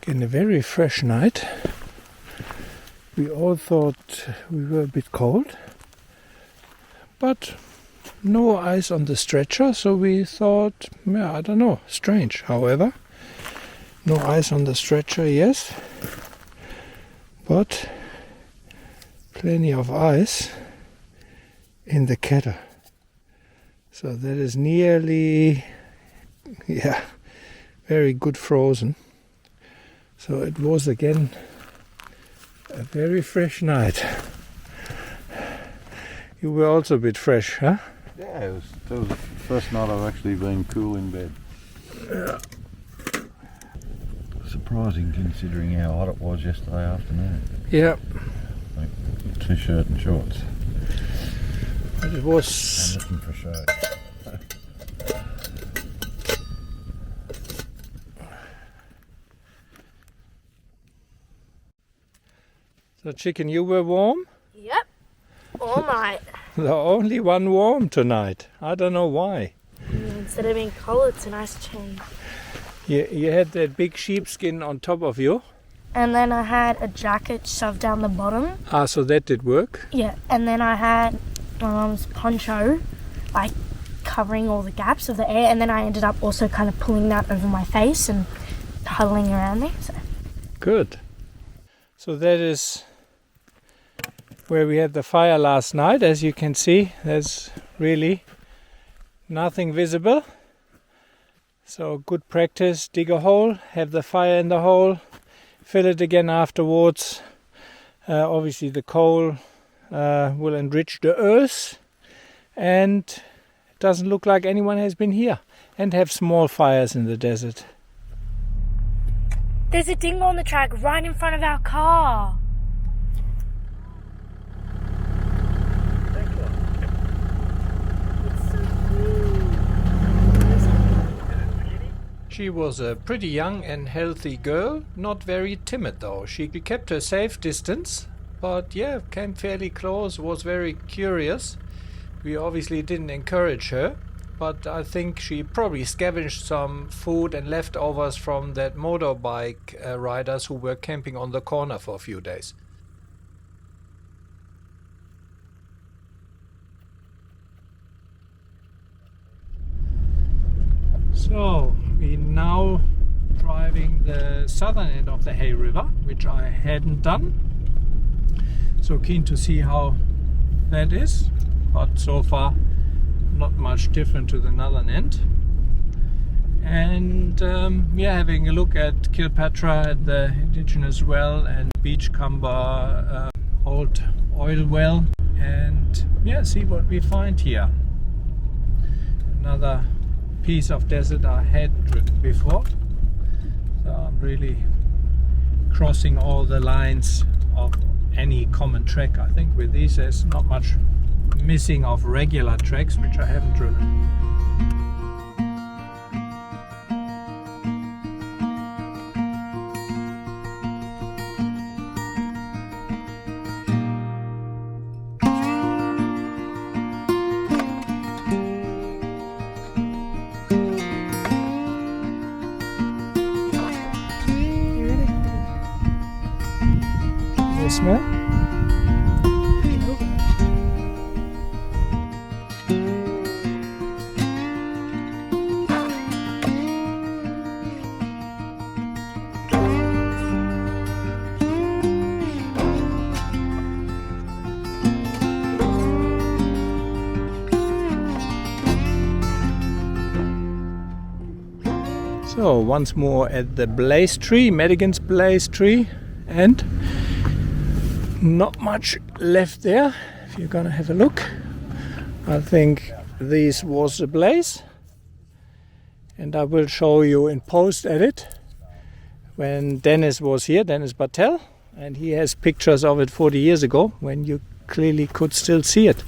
Again, a very fresh night. We all thought we were a bit cold, but no ice on the stretcher, so we thought, yeah, I don't know, strange. However, no ice on the stretcher, yes, but plenty of ice in the kettle. So that is nearly, yeah, very good frozen. So it was again a very fresh night. You were also a bit fresh, huh? Yeah, that was the first night I've actually been cool in bed. Yeah. Surprising considering how hot it was yesterday afternoon. Yeah. Like t-shirt and shorts. But it was. I'm looking for shade. So chicken, you were warm? Yep, all night. The only one warm tonight. I don't know why. Instead of being cold, it's a nice change. You had that big sheepskin on top of you. And then I had a jacket shoved down the bottom. Ah, so that did work. Yeah, and then I had my mum's poncho, like covering all the gaps of the air, and then I ended up also kind of pulling that over my face and huddling around me. So. Good. So that is where we had the fire last night. As you can see, there's really nothing visible. So good practice, dig a hole, have the fire in the hole, fill it again afterwards. Obviously the coal will enrich the earth, and it doesn't look like anyone has been here. And have small fires in the desert. There's a dingo on the track right in front of our car. She was a pretty young and healthy girl, not very timid though. She kept her safe distance, but yeah, came fairly close, was very curious. We obviously didn't encourage her, but I think she probably scavenged some food and leftovers from that motorbike riders who were camping on the corner for a few days. So, we're now driving the southern end of the Hay River, which I hadn't done. So keen to see how that is, but so far not much different to the northern end. And yeah, having a look at Kilpatra at the Indigenous well and Beachcumber old oil well, and yeah, see what we find here. Another piece of desert I had driven before, so I'm really crossing all the lines of any common track. I think with these there's not much missing of regular tracks which I haven't driven. Smell? So once more at the blaze tree, Madigan's blaze tree, and not much left there. If you're gonna have a look, I think this was a blaze, and I will show you in post edit when Dennis was here, Dennis Bartel, and he has pictures of it 40 years ago when you clearly could still see it.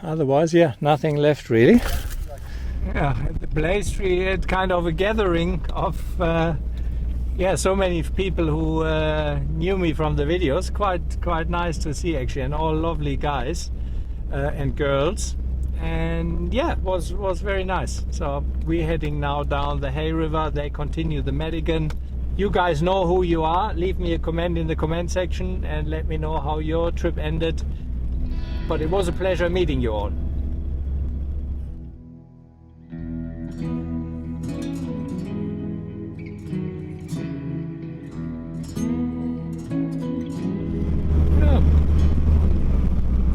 Otherwise, yeah, nothing left really. Yeah, the blaze tree had kind of a gathering of yeah, so many people who knew me from the videos. Quite nice to see actually, and all lovely guys and girls, and yeah, it was very nice. So we're heading now down the Hay River. They continue the Madigan, You guys know who you are. Leave me a comment in the comment section and let me know how your trip ended. But it was a pleasure meeting you all.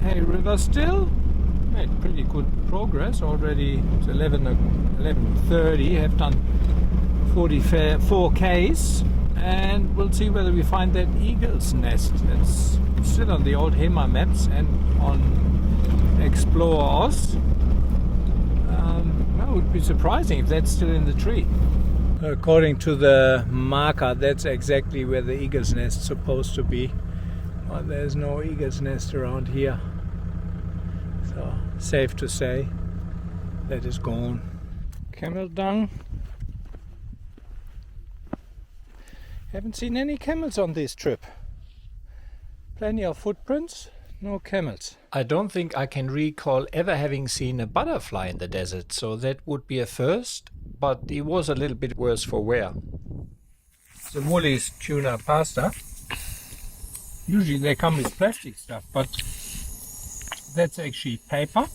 Hay River still made pretty good progress already. It's 11:30. Have done 44 Ks, and we'll see whether we find that eagle's nest. It's still on the old HEMA maps and on Explorers. That would be surprising if that's still in the tree. According to the marker, that's exactly where the eagle's nest is supposed to be. But there's no eagle's nest around here. So, safe to say that is gone. Camel dung. Haven't seen any camels on this trip. Plenty of footprints, no camels. I don't think I can recall ever having seen a butterfly in the desert, so that would be a first, but it was a little bit worse for wear. The Woolies tuna pasta. Usually they come with plastic stuff, but that's actually paper.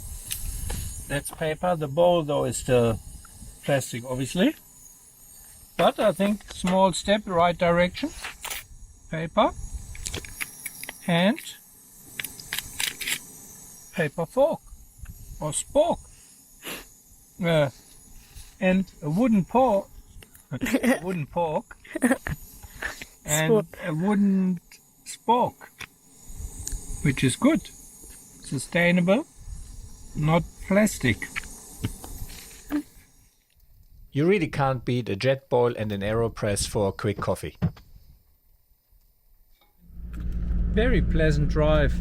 That's paper. The bowl though is still plastic, obviously. But I think small step, right direction. Paper and paper fork or spork. And a wooden fork, and a wooden spork, which is good. Sustainable, not plastic. You really can't beat a jet boil and an AeroPress for a quick coffee. Very pleasant drive,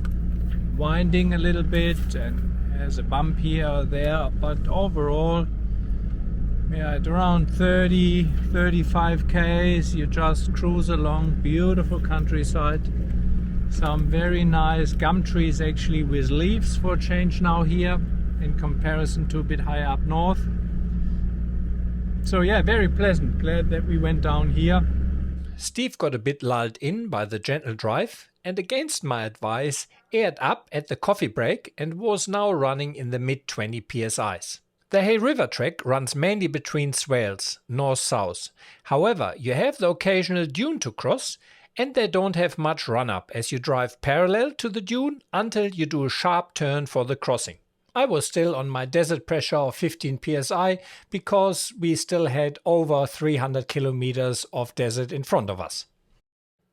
winding a little bit and has a bump here or there, but overall, yeah, at around 30-35 Ks, you just cruise along, beautiful countryside. Some very nice gum trees actually with leaves for change now here in comparison to a bit higher up north. So yeah, very pleasant. Glad that we went down here. Steve got a bit lulled in by the gentle drive and against my advice aired up at the coffee break and was now running in the mid 20 psi's. The Hay River trek runs mainly between swales, north-south. However, you have the occasional dune to cross, and they don't have much run-up as you drive parallel to the dune until you do a sharp turn for the crossing. I was still on my desert pressure of 15 psi because we still had over 300 kilometers of desert in front of us.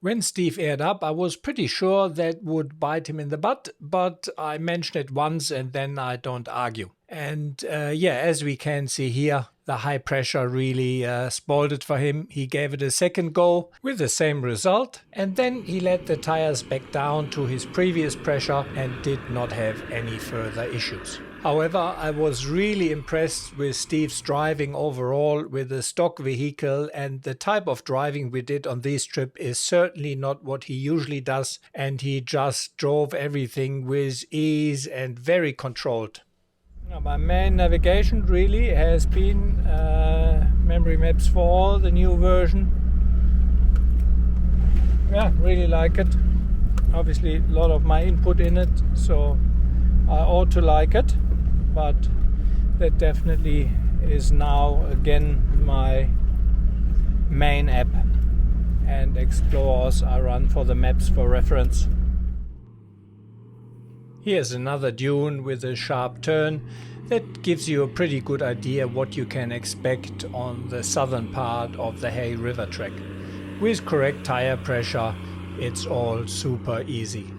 When Steve aired up, I was pretty sure that would bite him in the butt, but I mentioned it once and then I don't argue. And yeah, as we can see here, the high pressure really spoiled it for him. He gave it a second go with the same result, and then he let the tires back down to his previous pressure and did not have any further issues. However, I was really impressed with Steve's driving overall with the stock vehicle, and the type of driving we did on this trip is certainly not what he usually does, and he just drove everything with ease and very controlled. Now, my main navigation really has been memory maps for all, the new version. Yeah, really like it. Obviously a lot of my input in it, so I ought to like it. But that definitely is now again my main app, and Explorers I run for the maps for reference. Here's another dune with a sharp turn that gives you a pretty good idea what you can expect on the southern part of the Hay River trek. With correct tire pressure, it's all super easy.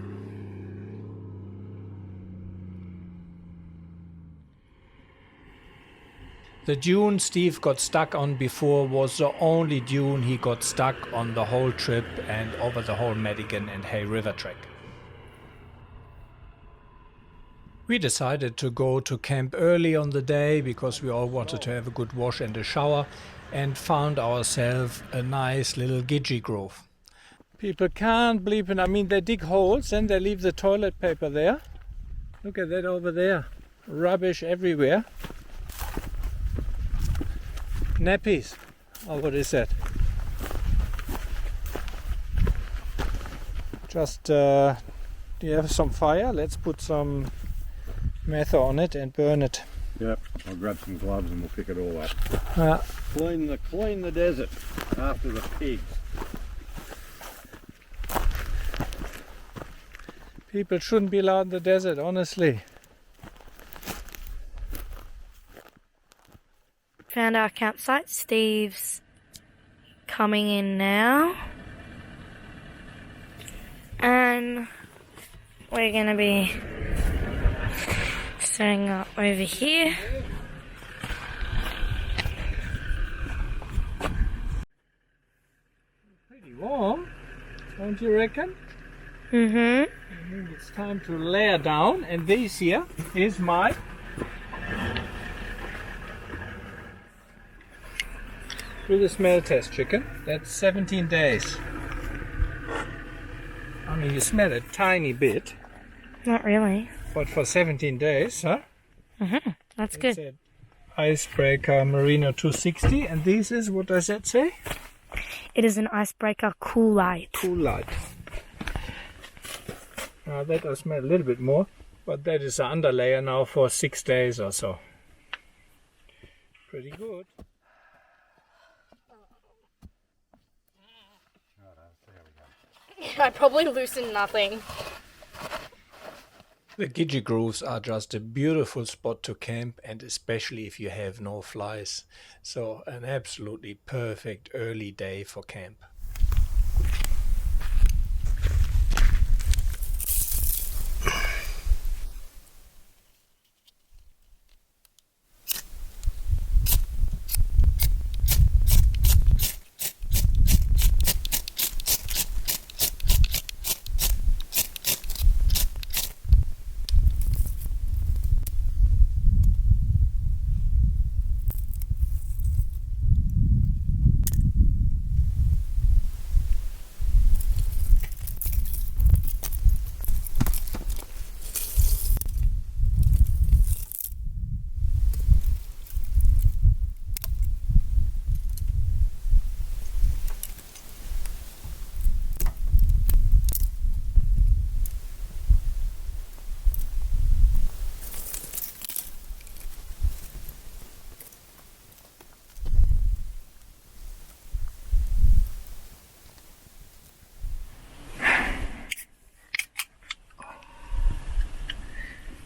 The dune Steve got stuck on before was the only dune he got stuck on the whole trip and over the whole Madigan and Hay River trek. We decided to go to camp early on the day because we all wanted to have a good wash and a shower, and found ourselves a nice little gidgee grove. People can't believe it. I mean, they dig holes and they leave the toilet paper there. Look at that over there. Rubbish everywhere. Nappies. Oh, what is that? Just do you have some fire? Let's put some mether on it and burn it. Yep, I'll grab some gloves and we'll pick it all up. Clean the desert after the pigs. People shouldn't be allowed in the desert, honestly. Found our campsite. Steve's coming in now. And we're going to be setting up over here. Pretty warm, don't you reckon? Mm-hmm. I think it's time to layer down, and this here is my through the smell test chicken. That's 17 days. I mean, you smell a tiny bit, Not really. but for 17 days, huh? Mm-hmm. That's good. It's an Icebreaker Merino 260, and this is, what does that say? It is an icebreaker cool light. Cool light. Now that does smell a little bit more, but that is the underlayer now for 6 days or so. Pretty good. I probably loosened nothing. The gidgee grooves are just a beautiful spot to camp, and especially if you have no flies. So an absolutely perfect early day for camp.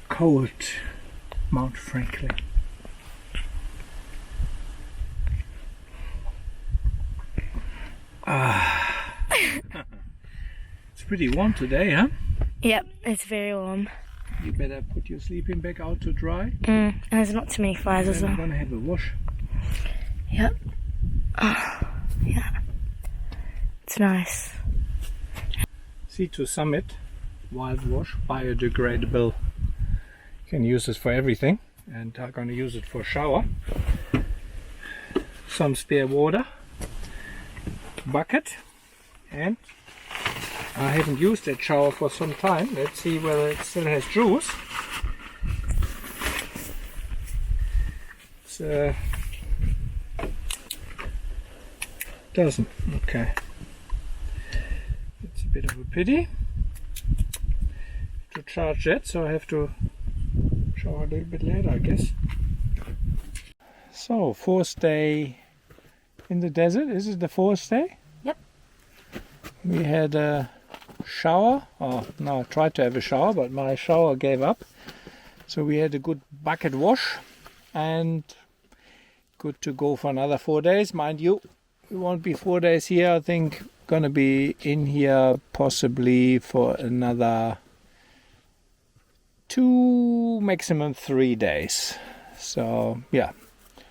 Cold Mount Franklin. It's pretty warm today, huh? Yep, it's very warm. You better put your sleeping bag out to dry. And there's not too many flies as Then well. we're gonna have a wash. Yep. Oh, yeah. It's nice. C2 Summit Wild Wash, biodegradable. You can use this for everything, and I'm going to use it for shower. Some spare water, bucket, and I haven't used that shower for some time. Let's see whether it still has juice. It doesn't. Okay. It's a bit of a pity to charge that, so I have to shower a little bit later, I guess. So, 4th day in the desert. Is it the 4th day? Yep. We had a shower. Oh, no, I tried to have a shower, but my shower gave up. So we had a good bucket wash and good to go for another 4 days. Mind you, we won't be 4 days here. I think gonna be in here possibly for another 2, maximum 3 days. So yeah,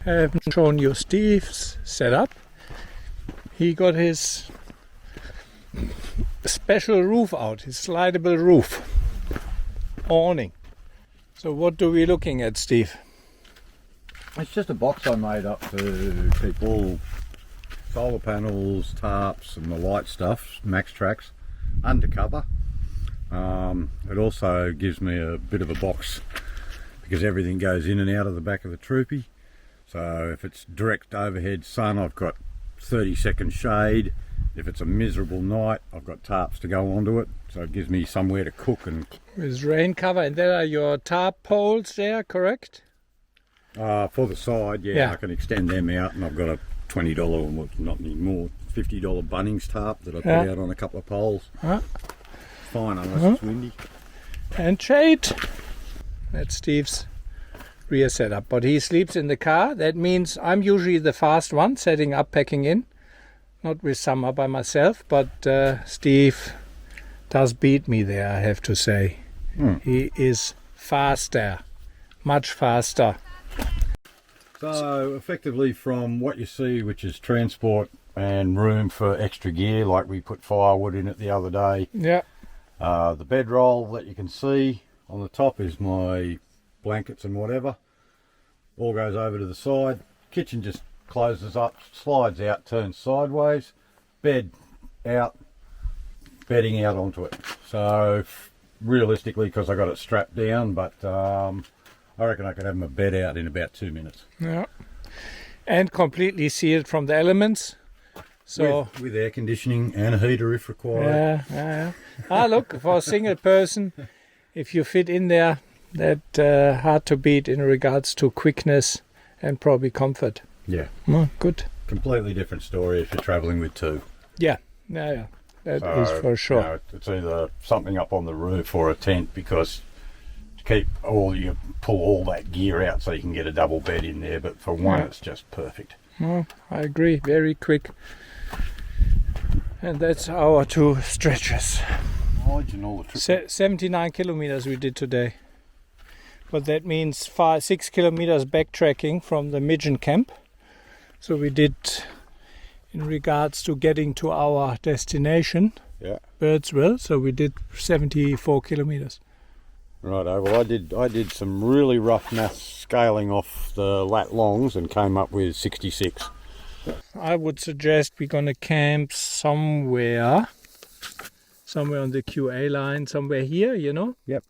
I haven't shown you Steve's setup. He got his special roof out, his slidable roof awning. So what are we looking at, Steve? It's just a box I made up to keep all solar panels, tarps and the light stuff, max tracks, under cover. It also gives me a bit of a box because everything goes in and out of the back of the Troopy. So if it's direct overhead sun, I've got 30-second shade. If it's a miserable night, I've got tarps to go onto it, so it gives me somewhere to cook. And with rain cover, and there are your tarp poles there, correct? for the side, yeah, I can extend them out, and I've got a $20, or not anymore, $50 Bunnings tarp that I put out on a couple of poles. Fine unless it's windy. And shade. That's Steve's rear setup, but he sleeps in the car. That means I'm usually the fast one, setting up, packing in. Not with summer by myself, but Steve does beat me there, I have to say. He is faster, much faster. So effectively, from what you see, which is transport and room for extra gear, like we put firewood in it the other day. Yeah. The bedroll that you can see on the top is my blankets and whatever. All goes over to the side. Kitchen just closes up, slides out, turns sideways. Bed out, bedding out onto it. So realistically, because I got it strapped down, but I reckon I could have my bed out in about 2 minutes. Yeah. And completely sealed from the elements. So with air conditioning and a heater if required. Yeah. Look, for a single person, if you fit in there, that hard to beat in regards to quickness and probably comfort. Yeah. Good. Completely different story if you're travelling with two. Yeah. That is for sure. You know, it's either something up on the roof or a tent, because you pull all that gear out so you can get a double bed in there, but for one it's just perfect. I agree, very quick. And that's our 2 stretches. 79 kilometers we did today. But that means 6 kilometers backtracking from the Madigan camp. So we did, in regards to getting to our destination, Birdsville, so we did 74 kilometers. Righto, well I did some really rough maths scaling off the lat longs and came up with 66. I would suggest we're going to camp somewhere on the QA line, somewhere here, Yep.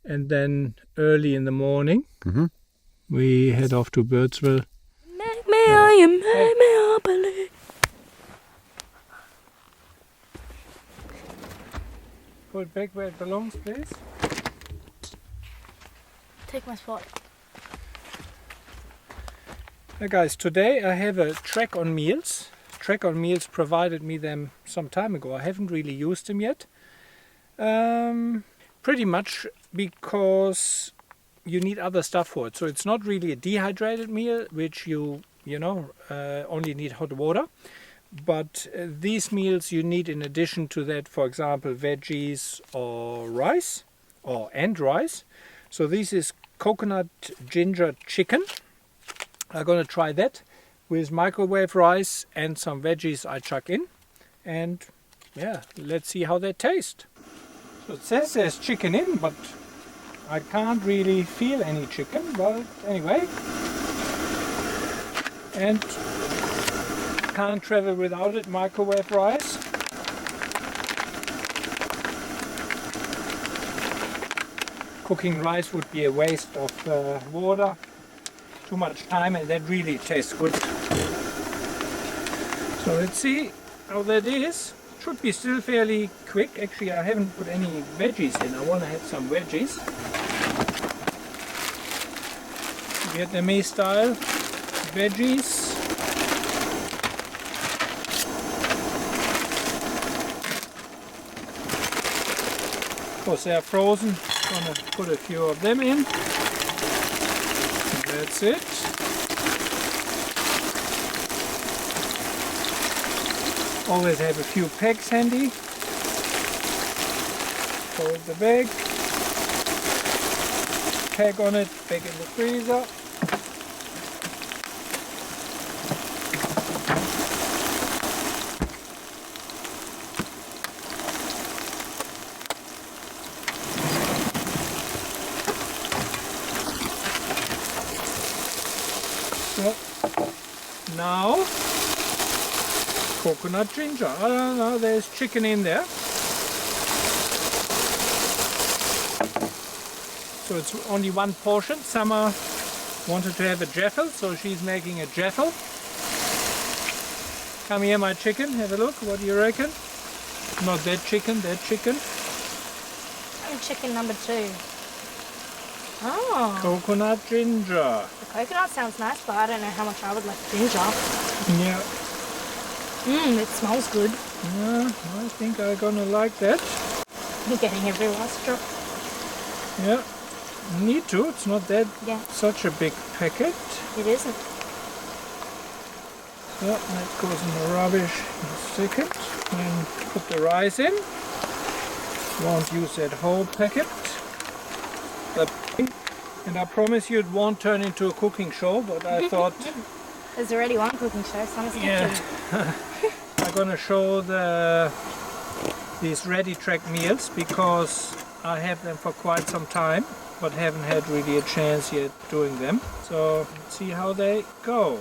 And then early in the morning, we head off to Birdsville. Make me all you make me all believe. Put it back where it belongs, please. Take my spot. Hey guys, today I have a track on meals. Track on meals provided me them some time ago. I haven't really used them yet. Pretty much because you need other stuff for it. So it's not really a dehydrated meal, which you only need hot water. But these meals you need in addition to that, for example, veggies or rice, and rice. So this is coconut ginger chicken. I'm going to try that with microwave rice and some veggies I chuck in. And let's see how they taste. So it says there's chicken in, but I can't really feel any chicken. But anyway. And can't travel without it, microwave rice. Cooking rice would be a waste of water, too much time, and that really tastes good. So let's see how that is. Should be still fairly quick. Actually, I haven't put any veggies in. I want to have some veggies. Vietnamese style veggies. Of course, they are frozen. Gonna put a few of them in. That's it. Always have a few packs handy. Fold the bag. Pack on it, back in the freezer. Now, coconut ginger. I don't know, there's chicken in there. So it's only one portion. Summer wanted to have a jaffle, so she's making a jaffle. Come here, my chicken. Have a look. What do you reckon? Not that chicken, that chicken. And chicken number 2. Oh. Coconut ginger. The coconut sounds nice, but I don't know how much I would like ginger. Yeah. It smells good. Yeah, I think I'm gonna like that. You're getting every last drop. Yeah. Need to. It's not that such a big packet. It isn't. So that goes in the rubbish in a second. And put the rice in. Won't use that whole packet. And I promise you it won't turn into a cooking show, but I thought... There's already one cooking show, Summer's Kitchen. I'm gonna show these ready track meals because I have them for quite some time, but haven't had really a chance yet doing them. So let's see how they go.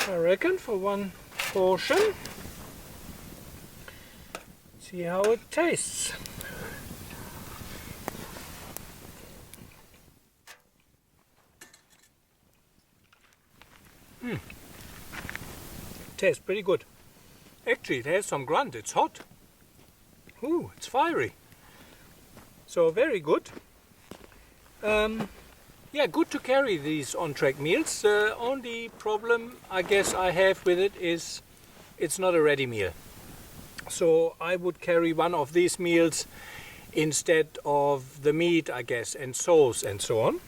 I reckon for one portion. See how it tastes. Tastes pretty good. Actually, it has some grunt. It's hot. Ooh, it's fiery. So very good. Yeah, good to carry these on-track meals. The only problem I guess I have with it is it's not a ready meal. So I would carry one of these meals instead of the meat, I guess, and sauce and so on.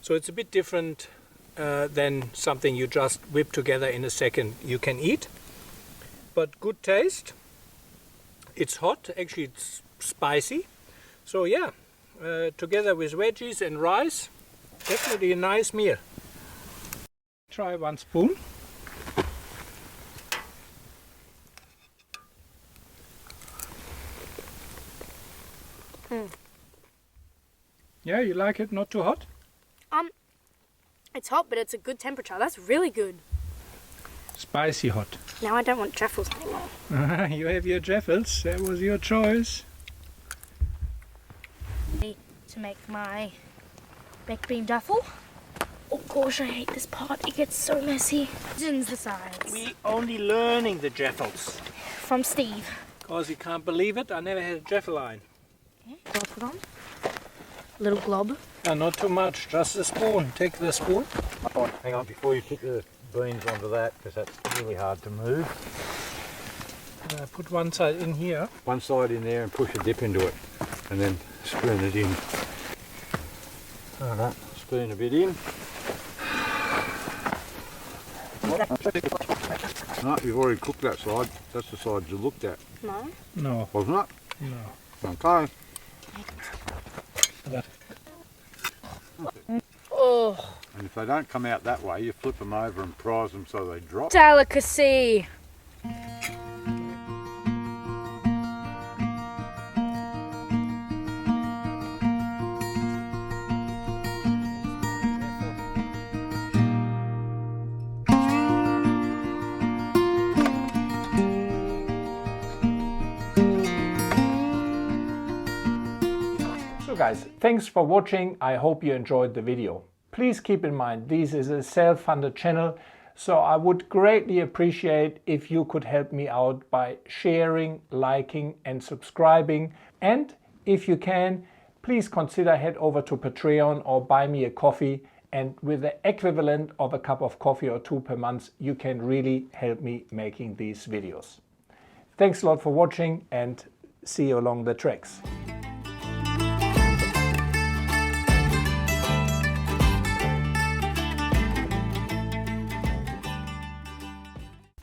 So it's a bit different than something you just whip together in a second you can eat. But good taste. It's hot, actually it's spicy. So yeah, together with veggies and rice, definitely a nice meal. Try 1 spoon. Yeah, you like it? Not too hot? It's hot, but it's a good temperature. That's really good. Spicy hot. Now I don't want Jaffles anymore. You have your Jaffles. That was your choice. To make my baked bean Jaffle. Oh gosh, I hate this part. It gets so messy. Gins the sides. We only learning the Jaffles. From Steve. Because you can't believe it, I never had a Jaffle line. Yeah, I'll put on. Little glob. Not too much, just a spoon. Take the spoon. Oh, hang on, before you put the beans onto that, because that's really hard to move. Put one side in here. One side in there and push a dip into it, and then spoon it in. Alright, spoon a bit in. No, you've already cooked that side. That's the side you looked at. No. No. Wasn't it? No. Okay. Oh. And if they don't come out that way, you flip them over and prise them so they drop. Delicacy. So guys, thanks for watching. I hope you enjoyed the video. Please keep in mind this is a self-funded channel, so I would greatly appreciate if you could help me out by sharing, liking and subscribing. And if you can, please consider head over to Patreon or buy me a coffee, and with the equivalent of a cup of coffee or 2 per month, you can really help me making these videos. Thanks a lot for watching and see you along the tracks.